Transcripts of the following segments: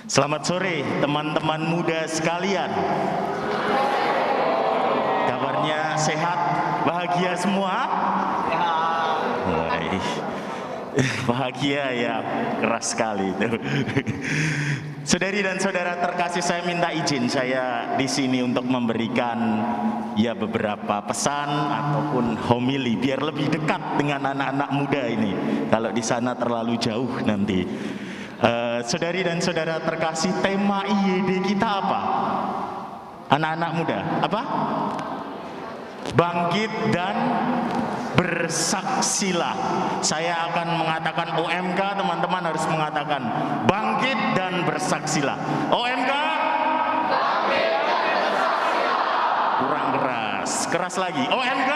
Selamat sore teman-teman muda sekalian. Kabarnya sehat, bahagia semua? Baik. Bahagia ya, keras sekali itu. Saudari dan saudara terkasih, saya minta izin saya di sini untuk memberikan ya beberapa pesan ataupun homili biar lebih dekat dengan anak-anak muda ini. Kalau di sana terlalu jauh nanti. Saudari dan saudara terkasih, tema IYD kita apa? Anak-anak muda, apa? Bangkit dan bersaksilah. Saya akan mengatakan OMK, teman-teman harus mengatakan bangkit dan bersaksilah. OMK, bangkit dan bersaksilah. Kurang keras, keras lagi. OMK,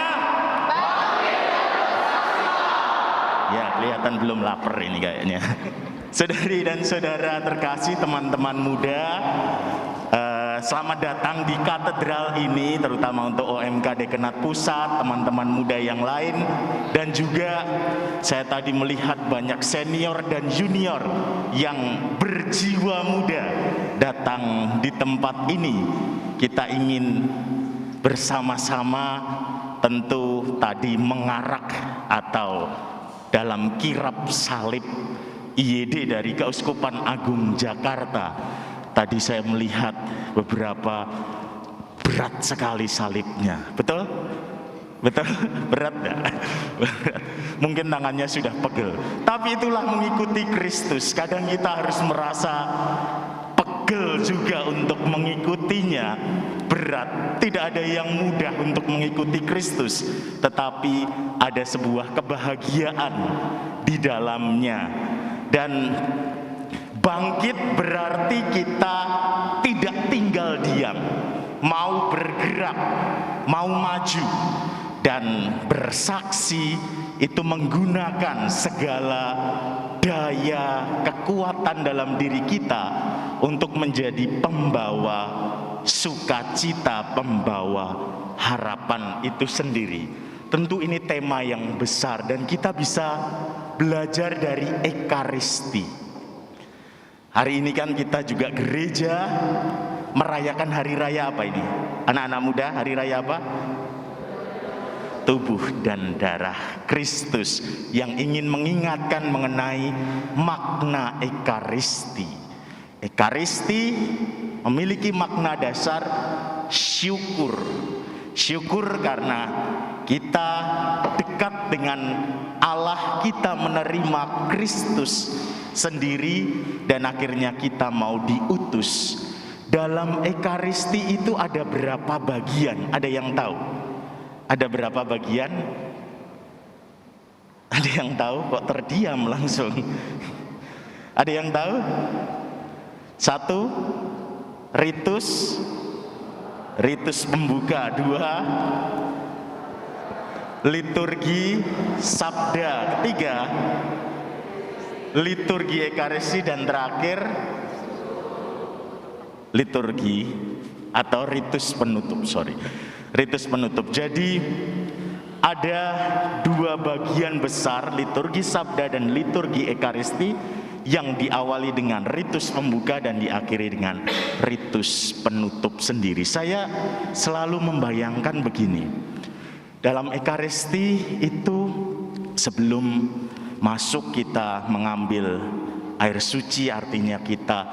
bangkit dan bersaksilah. Ya, kelihatan belum lapar ini kayaknya. Saudari dan saudara terkasih, teman-teman muda, selamat datang di katedral ini, terutama untuk OMK Dekenat Pusat, teman-teman muda yang lain, dan juga saya tadi melihat banyak senior dan junior yang berjiwa muda datang di tempat ini. Kita ingin bersama-sama tentu tadi mengarak atau dalam kirap salib IYD dari Keuskupan Agung Jakarta. Tadi saya melihat beberapa berat sekali salibnya. Betul? Betul? Berat enggak? Mungkin tangannya sudah pegel. Tapi itulah mengikuti Kristus. Kadang kita harus merasa pegel juga untuk mengikutinya. Berat. Tidak ada yang mudah untuk mengikuti Kristus. Tetapi ada sebuah kebahagiaan di dalamnya. Dan bangkit berarti kita tidak tinggal diam, mau bergerak, mau maju, dan bersaksi itu menggunakan segala daya kekuatan dalam diri kita untuk menjadi pembawa sukacita, pembawa harapan itu sendiri. Tentu ini tema yang besar dan kita bisa belajar dari Ekaristi. Hari ini kan kita juga gereja merayakan hari raya apa ini? Anak-anak muda, hari raya apa? Tubuh dan darah Kristus, yang ingin mengingatkan mengenai makna Ekaristi. Ekaristi memiliki makna dasar syukur. Syukur karena kita dekat dengan Allah, kita menerima Kristus sendiri, dan akhirnya kita mau diutus. Dalam Ekaristi itu ada berapa bagian? Ada yang tahu? Ada berapa bagian? Ada yang tahu? Kok terdiam langsung? Ada yang tahu? 1, ritus pembuka. 2, liturgi sabda. 3, liturgi Ekaristi. Dan terakhir, liturgi atau ritus penutup. Ritus penutup. Jadi ada 2 bagian besar, liturgi sabda dan liturgi Ekaristi, yang diawali dengan ritus pembuka dan diakhiri dengan ritus penutup sendiri. Saya selalu membayangkan begini. Dalam Ekaristi itu sebelum masuk kita mengambil air suci, artinya kita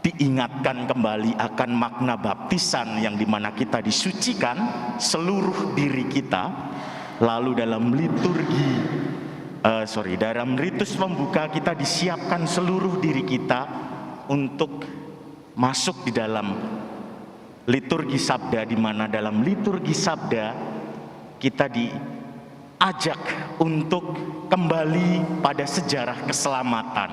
diingatkan kembali akan makna baptisan yang dimana kita disucikan seluruh diri kita. Lalu dalam dalam ritus pembuka kita disiapkan seluruh diri kita untuk masuk di dalam liturgi sabda, di mana dalam liturgi sabda kita diajak untuk kembali pada sejarah keselamatan.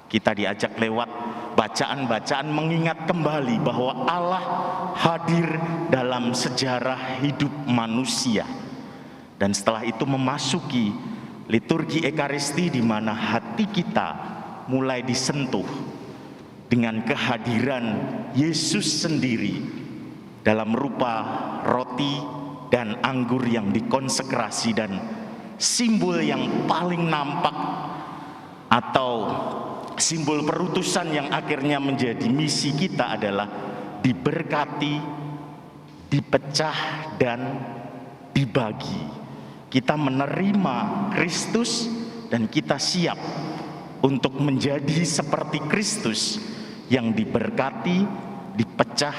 Kita diajak lewat bacaan-bacaan mengingat kembali bahwa Allah hadir dalam sejarah hidup manusia. Dan setelah itu memasuki liturgi Ekaristi, di mana hati kita mulai disentuh dengan kehadiran Yesus sendiri dalam rupa roti dan anggur yang dikonsekrasi, dan simbol yang paling nampak atau simbol perutusan yang akhirnya menjadi misi kita adalah diberkati, dipecah, dan dibagi. Kita menerima Kristus dan kita siap untuk menjadi seperti Kristus yang diberkati, dipecah,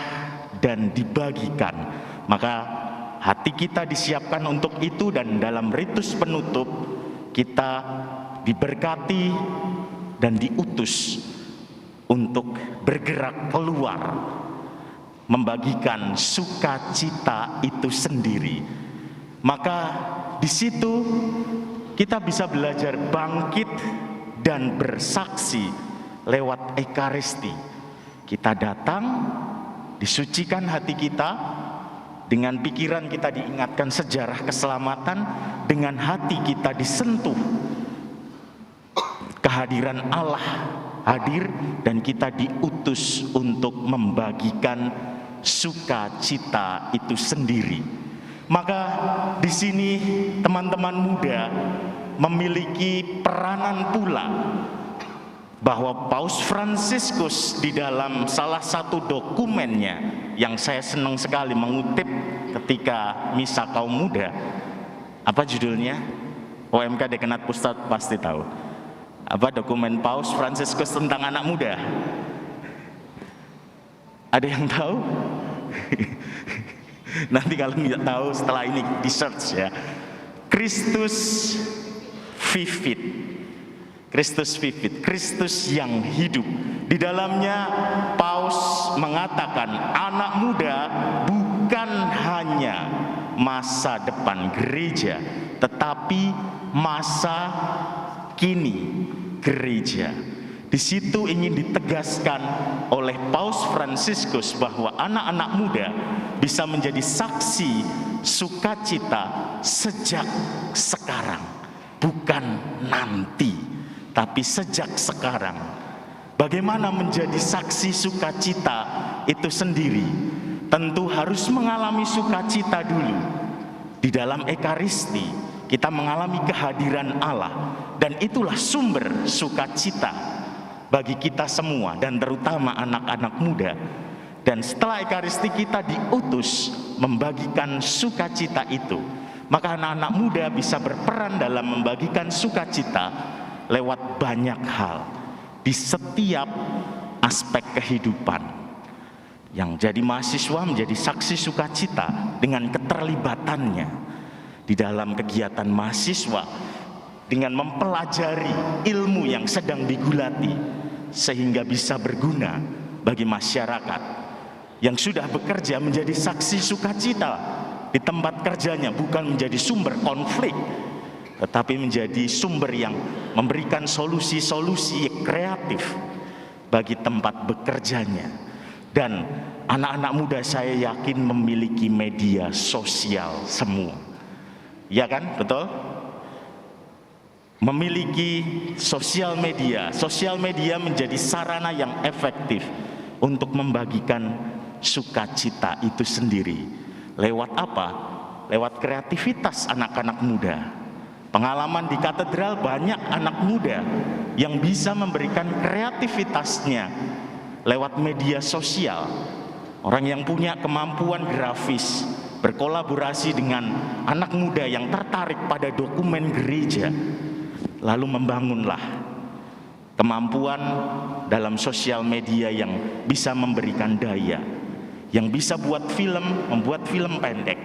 dan dibagikan. Maka hati kita disiapkan untuk itu, dan dalam ritus penutup kita diberkati dan diutus untuk bergerak keluar membagikan sukacita itu sendiri. Maka di situ kita bisa belajar bangkit dan bersaksi lewat Ekaristi. Kita datang, disucikan hati kita, dengan pikiran kita diingatkan sejarah keselamatan, dengan hati kita disentuh kehadiran Allah hadir, dan kita diutus untuk membagikan sukacita itu sendiri. Maka di sini teman-teman muda memiliki peranan pula, bahwa Paus Fransiskus di dalam salah satu dokumennya yang saya senang sekali mengutip ketika misa kaum muda, apa judulnya? OMK Dekanat Pusat pasti tahu. Apa dokumen Paus Fransiskus tentang anak muda? Ada yang tahu? Nanti kalau nggak tahu setelah ini di search ya. Christus Vivit. Kristus Vivit, Kristus yang hidup. Di dalamnya Paus mengatakan anak muda bukan hanya masa depan gereja, tetapi masa kini gereja. Di situ ingin ditegaskan oleh Paus Fransiskus bahwa anak-anak muda bisa menjadi saksi sukacita sejak sekarang, bukan nanti, tapi sejak sekarang. Bagaimana menjadi saksi sukacita itu sendiri? Tentu harus mengalami sukacita dulu. Di dalam Ekaristi kita mengalami kehadiran Allah, dan itulah sumber sukacita bagi kita semua, dan terutama anak-anak muda. Dan setelah Ekaristi kita diutus membagikan sukacita itu, maka anak-anak muda bisa berperan dalam membagikan sukacita lewat banyak hal di setiap aspek kehidupan. Yang jadi mahasiswa menjadi saksi sukacita dengan keterlibatannya di dalam kegiatan mahasiswa, dengan mempelajari ilmu yang sedang digulati sehingga bisa berguna bagi masyarakat. Yang sudah bekerja menjadi saksi sukacita di tempat kerjanya, bukan menjadi sumber konflik, tetapi menjadi sumber yang memberikan solusi-solusi kreatif bagi tempat bekerjanya. Dan anak-anak muda saya yakin memiliki media sosial semua. Ya kan? Betul? Memiliki sosial media. Sosial media menjadi sarana yang efektif untuk membagikan sukacita itu sendiri. Lewat apa? Lewat kreativitas anak-anak muda. Pengalaman di katedral, banyak anak muda yang bisa memberikan kreativitasnya lewat media sosial. Orang yang punya kemampuan grafis berkolaborasi dengan anak muda yang tertarik pada dokumen gereja, lalu membangunlah kemampuan dalam sosial media yang bisa memberikan daya, yang bisa membuat film pendek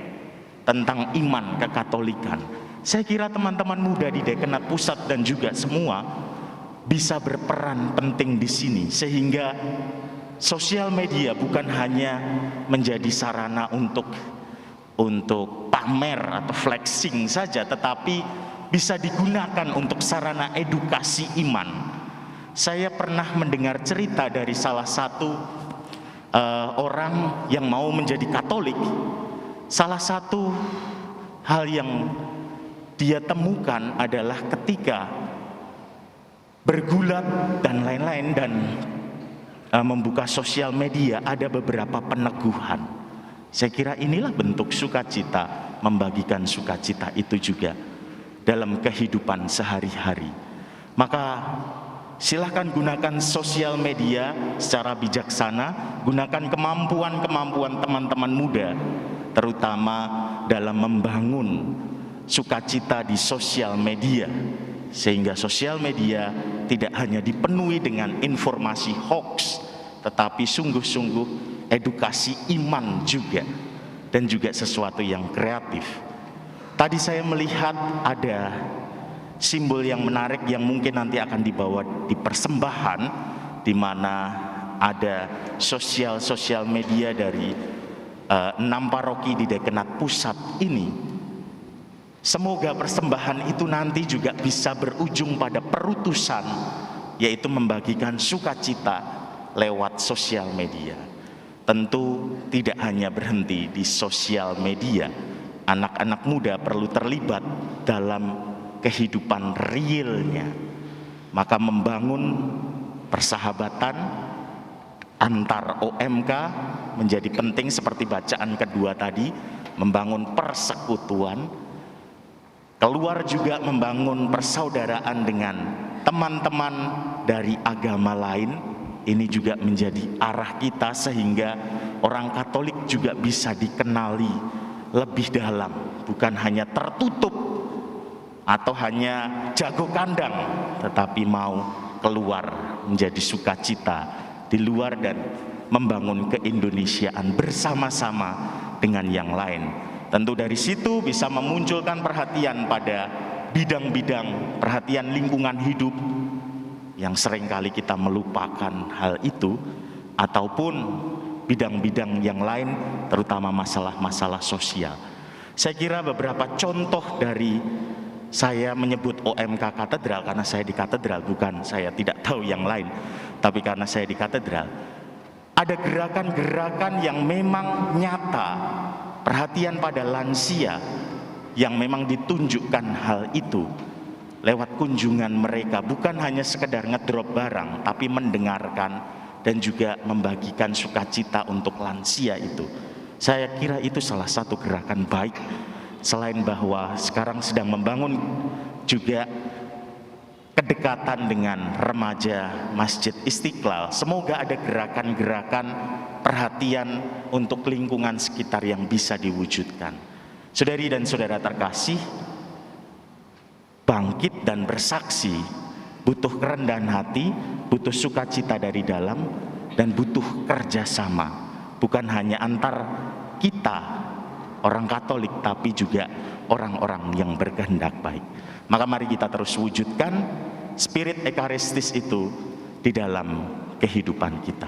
tentang iman kekatolikan. Saya kira teman-teman muda di Dekanat Pusat dan juga semua bisa berperan penting di sini, sehingga sosial media bukan hanya menjadi sarana untuk pamer atau flexing saja, tetapi bisa digunakan untuk sarana edukasi iman. Saya pernah mendengar cerita dari salah satu orang yang mau menjadi Katolik. Salah satu hal yang dia temukan adalah ketika bergulat dan lain-lain dan membuka sosial media, ada beberapa peneguhan. Saya kira inilah bentuk sukacita, membagikan sukacita itu juga dalam kehidupan sehari-hari. Maka Silahkan gunakan sosial media secara bijaksana, gunakan kemampuan-kemampuan teman-teman muda, terutama dalam membangun sukacita di sosial media, sehingga sosial media tidak hanya dipenuhi dengan informasi hoax, tetapi sungguh-sungguh edukasi iman juga, dan juga sesuatu yang kreatif. Tadi saya melihat ada simbol yang menarik yang mungkin nanti akan dibawa di persembahan, di mana ada sosial media dari 6 paroki di Dekenat Pusat ini. Semoga persembahan itu nanti juga bisa berujung pada perutusan, yaitu membagikan sukacita lewat sosial media. Tentu tidak hanya berhenti di sosial media, anak-anak muda perlu terlibat dalam kehidupan realnya. Maka membangun persahabatan antar OMK menjadi penting, seperti bacaan kedua tadi, membangun persekutuan. Keluar juga membangun persaudaraan dengan teman-teman dari agama lain. Ini juga menjadi arah kita, sehingga orang Katolik juga bisa dikenali lebih dalam, bukan hanya tertutup atau hanya jago kandang, tetapi mau keluar menjadi sukacita di luar dan membangun keindonesiaan bersama-sama dengan yang lain. Tentu dari situ bisa memunculkan perhatian pada bidang-bidang perhatian lingkungan hidup yang seringkali kita melupakan hal itu, ataupun bidang-bidang yang lain, terutama masalah-masalah sosial. Saya kira beberapa contoh dari saya menyebut OMK Katedral karena saya di katedral, bukan saya tidak tahu yang lain, tapi karena saya di katedral. Ada gerakan-gerakan yang memang nyata, perhatian pada lansia yang memang ditunjukkan hal itu lewat kunjungan mereka, bukan hanya sekedar ngedrop barang, tapi mendengarkan dan juga membagikan sukacita untuk lansia itu. Saya kira itu salah satu gerakan baik. Selain bahwa sekarang sedang membangun juga kedekatan dengan remaja Masjid Istiqlal, semoga ada gerakan-gerakan perhatian untuk lingkungan sekitar yang bisa diwujudkan. Saudari dan saudara terkasih, bangkit dan bersaksi butuh kerendahan hati, butuh sukacita dari dalam, dan butuh kerjasama, bukan hanya antar kita orang Katolik, tapi juga orang-orang yang berkehendak baik. Maka mari kita terus wujudkan spirit ekaristis itu di dalam kehidupan kita.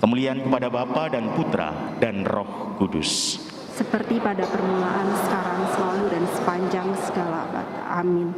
Kemuliaan kepada Bapa dan Putra dan Roh Kudus. Seperti pada permulaan, sekarang, selalu, dan sepanjang segala abad. Amin.